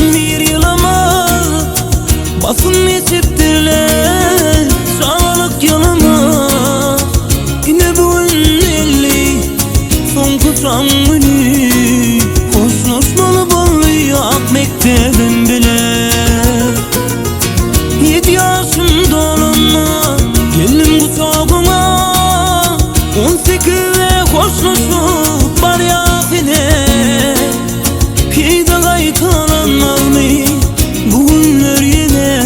Son bir yılıma basın geçiptirler sağlık yılıma. Yine bu ünlü son kutram günü hoşlaşmalı bolluyu ak mektebim bile. 7 yaşım dolunma geldim kucağıma, 18'e hoşlaşıp var yakine. Peyda kaytalanmaz bu günler yine,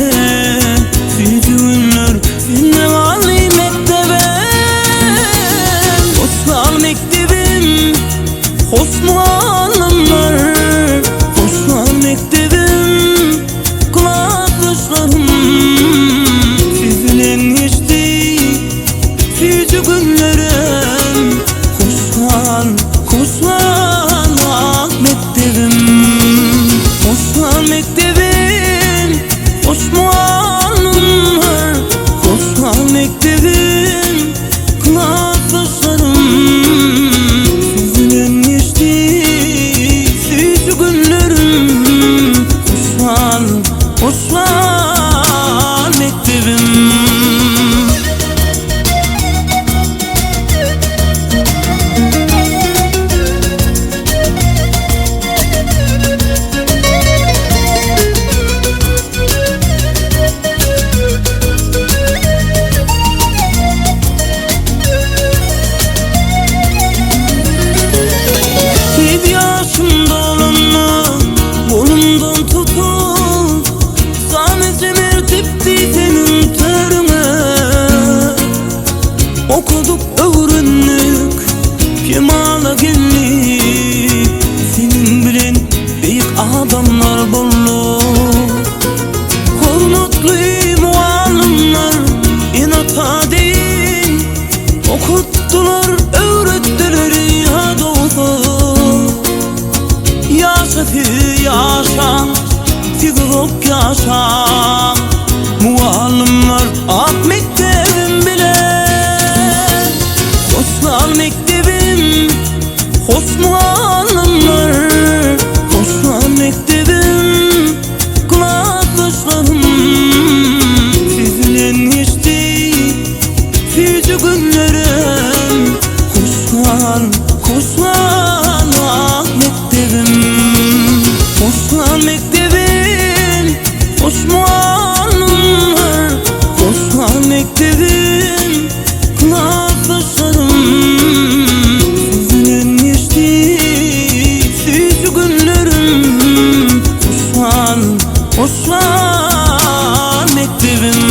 sütü günler yine Ali mektebim. Osman mektebim, Osmanlılar, Osman mektebim, kulaklaşlarım sizinle geçti sütü günlerim. Osman, Osman ak mektebim, Osman mektebim, Osmanlılar, Osman mektebim, kulaklaşlarım sizinle geçti sütü günlerim. Osman, Osman mektebim. Okuduk, öğrendik, kemala geldik. Senin bilen büyük adamlar buldu. Hürmetli muallimler inata değil, okuttular, öğrettiler ya doğdu. Yaşa fi yaşa, figurok yaşa, muallimler ak mektebim bile. Osman mektebim, Osmanlılar, Osman mektebim, kulaklaşlarım sizinle geçti sütü günlerim. Osman, Osman ak mektebim, Osman mektebim, Osmanlılar, Osman mektebim, kulaklaşlarım sizinle geçti sütü günlerim. Osman, Osman mektebim.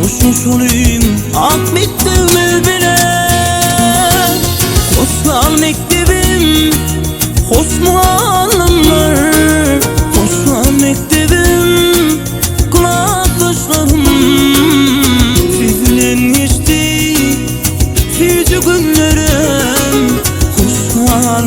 Hoşnuş olayım ak mektebim bile. Osman mektebim, Osmanlılar, Osman mektebim, kulaklaşlarım sizinle geçti sütü günlerim. Osman,